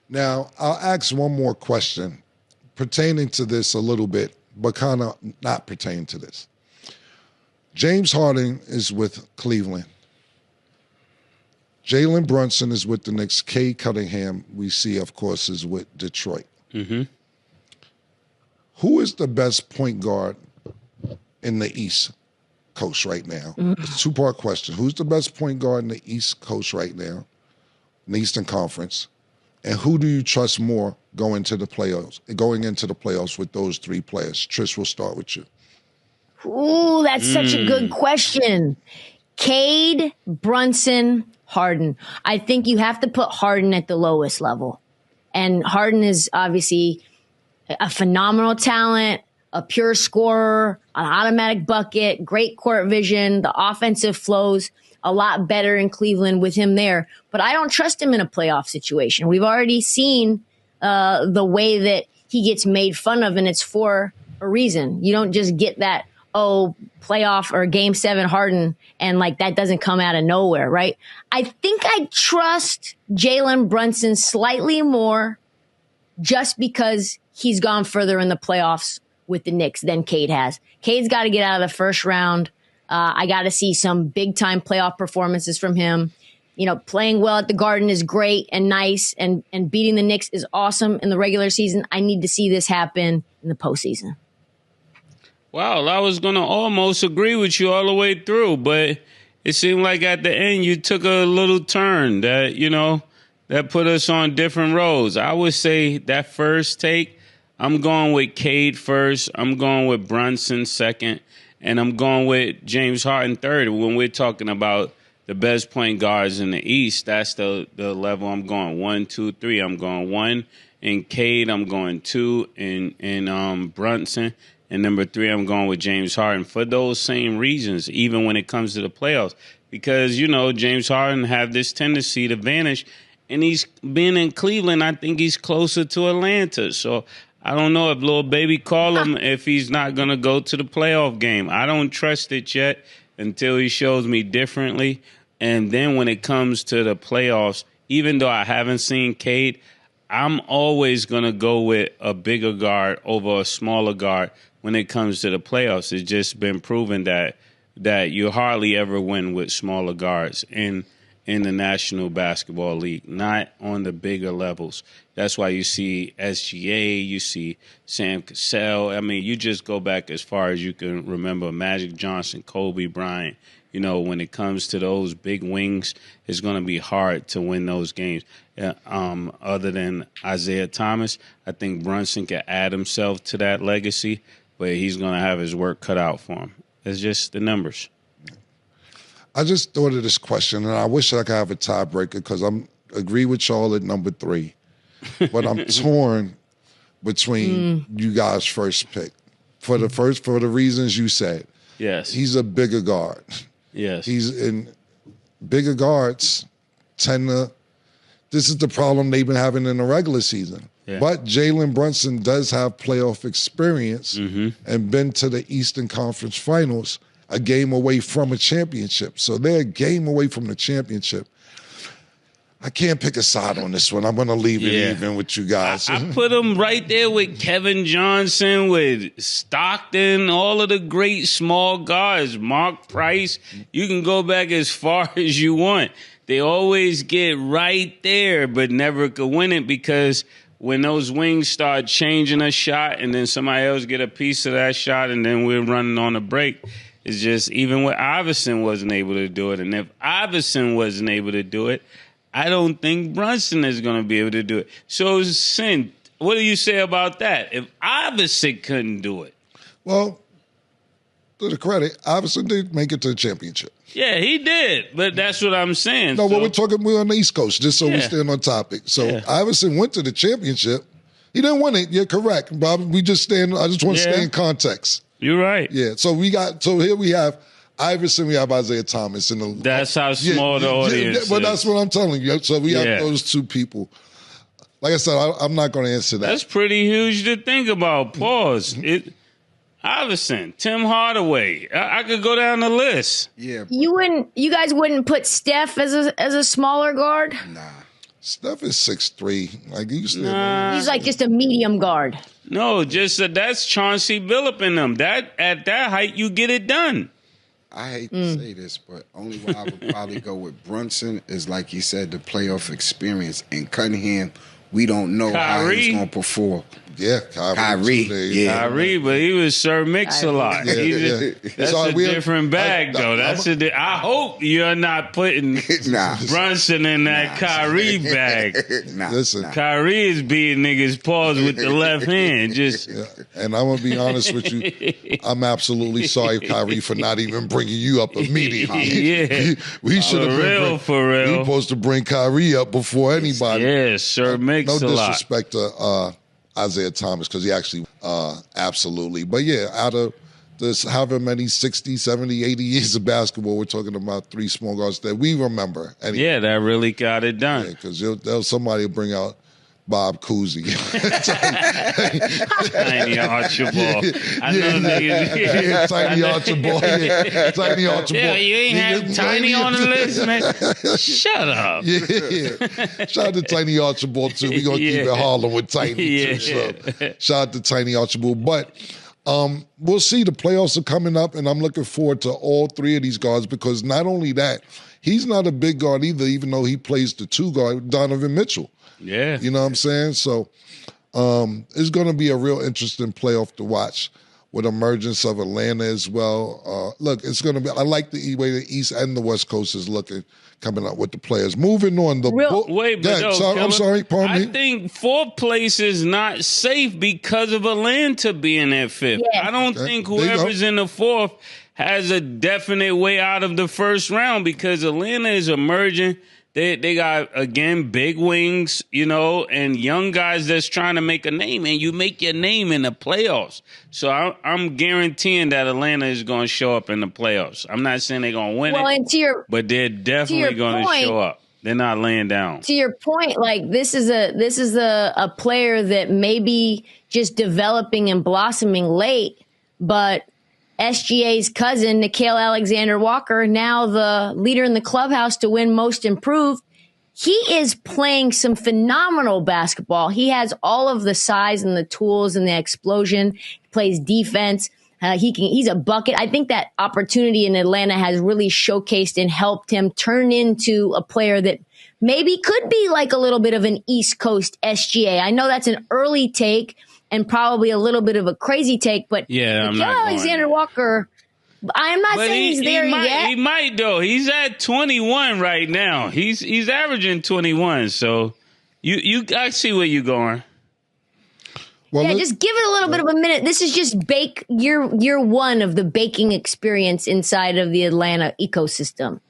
Now, I'll ask one more question pertaining to this a little bit, but kind of not pertaining to this. James Harden is with Cleveland. Jalen Brunson is with the Knicks. Cade Cunningham, we see, of course, is with Detroit. Mm-hmm. Who is the best point guard in the East Coast right now? It's a two-part question. Who's the best point guard in the East Coast right now, in the Eastern Conference? And who do you trust more going into the playoffs with those three players? Trish, we'll start with you. Ooh, that's such a good question. Cade, Brunson, Harden. I think you have to put Harden at the lowest level. And Harden is obviously a phenomenal talent, a pure scorer, an automatic bucket, great court vision. The offensive flows a lot better in Cleveland with him there. But I don't trust him in a playoff situation. We've already seen the way that he gets made fun of, and it's for a reason. You don't just get that, playoff or game 7 Harden, and like that doesn't come out of nowhere, right? I think I trust Jalen Brunson slightly more just because he's gone further in the playoffs with the Knicks than Cade has. Cade's got to get out of the first round. I got to see some big-time playoff performances from him. You know, playing well at the Garden is great and nice, and beating the Knicks is awesome in the regular season. I need to see this happen in the postseason. Wow, I was going to almost agree with you all the way through, but it seemed like at the end you took a little turn that put us on different roads. I would say that first take, I'm going with Cade first, I'm going with Brunson second, and I'm going with James Harden third. When we're talking about the best point guards in the East, that's the level I'm going. 1, 2, 3. I'm going 1 in Cade. I'm going 2 in Brunson. And number 3, I'm going with James Harden for those same reasons, even when it comes to the playoffs. Because, James Harden have this tendency to vanish. And he's been in Cleveland. I think he's closer to Atlanta. So I don't know if little baby call him if he's not going to go to the playoff game. I don't trust it yet until he shows me differently. And then when it comes to the playoffs, even though I haven't seen Cade, I'm always going to go with a bigger guard over a smaller guard when it comes to the playoffs. It's just been proven that you hardly ever win with smaller guards in the National Basketball League, not on the bigger levels. That's why you see SGA, you see Sam Cassell. I mean, you just go back as far as you can remember, Magic Johnson, Kobe Bryant. When it comes to those big wings, it's going to be hard to win those games. Other than Isaiah Thomas, I think Brunson can add himself to that legacy, but he's going to have his work cut out for him. It's just the numbers. I just thought of this question, and I wish I could have a tiebreaker because I agree with y'all at number 3. But I'm torn between you guys' first pick. For the reasons you said. Yes. He's a bigger guard. Yes. He's in bigger guards tend to this is the problem they've been having in the regular season. Yeah. But Jalen Brunson does have playoff experience and been to the Eastern Conference Finals, a game away from a championship. So they're a game away from the championship. I can't pick a side on this one. I'm going to leave it even with you guys. I put him right there with Kevin Johnson, with Stockton, all of the great small guards, Mark Price. You can go back as far as you want. They always get right there, but never could win it because when those wings start changing a shot and then somebody else get a piece of that shot and then we're running on a break, it's just even when Iverson wasn't able to do it. And if Iverson wasn't able to do it, I don't think Brunson is going to be able to do it. So, Sin, what do you say about that? If Iverson couldn't do it. Well, to the credit, Iverson did make it to the championship. Yeah, he did. But that's what I'm saying. No, but we're on the East Coast, just so we stand on topic. So Iverson went to the championship. He didn't win it. You're correct, Bob. I just want to stay in context. You're right. Yeah. So here we have Iverson, we have Isaiah Thomas. That's how small the audience is. But that's what I'm telling you. So we have those two people. Like I said, I'm not going to answer that. That's pretty huge to think about. Pause. Iverson, Tim Hardaway. I could go down the list. Yeah. You guys wouldn't put Steph as a smaller guard? Nah. Steph is 6'3". Like he's like just a medium guard. No, just that's Chauncey Billups in them. That at that height, you get it done. I hate to say this, but only way I would probably go with Brunson is, like you said, the playoff experience. And Cunningham, we don't know how he's going to perform. Yeah, Kyrie. Yeah. Kyrie, but he was Sir Mix-a-Lot. Yeah. That's a different bag, though. I hope you're not putting Brunson in that Kyrie bag. Listen, Kyrie is beating niggas' paws with the left hand. And I'm going to be honest with you. I'm absolutely sorry, Kyrie, for not even bringing you up immediately. We should have been. For real. We were supposed to bring Kyrie up before anybody. Yeah, Sir Mix-a-Lot. No disrespect to Isaiah Thomas, because he actually absolutely. But yeah, out of this however many 60, 70, 80 years of basketball, we're talking about three small guards that we remember. Anyway. Yeah, that really got it done. Because somebody will bring out Bob Cousy. Tiny Archibald. I know niggas. Tiny Archibald. Tiny Archibald. Yeah, you ain't have Tiny on the list, man. Shut up. Yeah. Shout out to Tiny Archibald, too. We're going to keep it Harlem with Tiny, too. So shout out to Tiny Archibald. But we'll see. The playoffs are coming up, and I'm looking forward to all three of these guards, because not only that, he's not a big guard either, even though he plays the two guard, Donovan Mitchell. Yeah. You know what I'm saying? So it's going to be a real interesting playoff to watch, with emergence of Atlanta as well. Look, it's going to be – I like the way the East and the West Coast is looking, coming up with the players. Moving on. I'm sorry. Pardon me. I think fourth place is not safe because of Atlanta being at fifth. Yeah. I don't think whoever's in the fourth has a definite way out of the first round, because Atlanta is emerging. They got, again, big wings, and young guys that's trying to make a name, and you make your name in the playoffs. So I'm guaranteeing that Atlanta is going to show up in the playoffs. I'm not saying they're going to win it, but they're definitely going to show up. They're not laying down. To your point, like this is a player that may be just developing and blossoming late, but SGA's cousin, Nickeil Alexander-Walker, now the leader in the clubhouse to win Most Improved. He is playing some phenomenal basketball. He has all of the size and the tools and the explosion. He plays defense. He's a bucket. I think that opportunity in Atlanta has really showcased and helped him turn into a player that maybe could be like a little bit of an East Coast SGA. I know that's an early take and probably a little bit of a crazy take, but Alexander Walker, I'm not saying he's there yet. He might, though. He's at 21 right now. He's averaging 21, so I see where you're going. Well, just give it a little bit of a minute. This is just year one of the baking experience inside of the Atlanta ecosystem.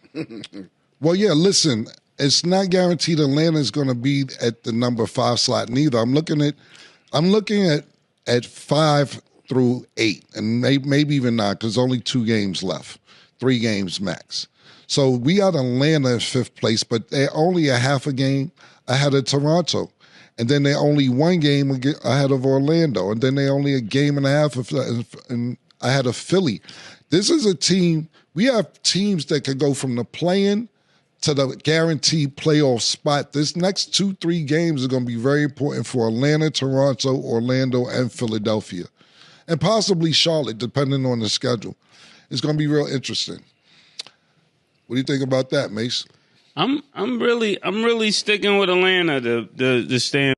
Well, yeah, listen, it's not guaranteed Atlanta is going to be at the number 5 slot neither. I'm looking at 5 through 8, and maybe even 9, because only 2 games left, 3 games max. So we got Atlanta in 5th place, but they're only a half a game ahead of Toronto. And then they're only 1 game ahead of Orlando. And then they're only a game and a half ahead of Philly. This is a team, we have teams that can go from the play-in to the guaranteed playoff spot. This next 2-3 games are going to be very important for Atlanta, Toronto, Orlando, and Philadelphia. And possibly Charlotte, depending on the schedule. It's going to be real interesting. What do you think about that, Mace? I'm really sticking with Atlanta to stay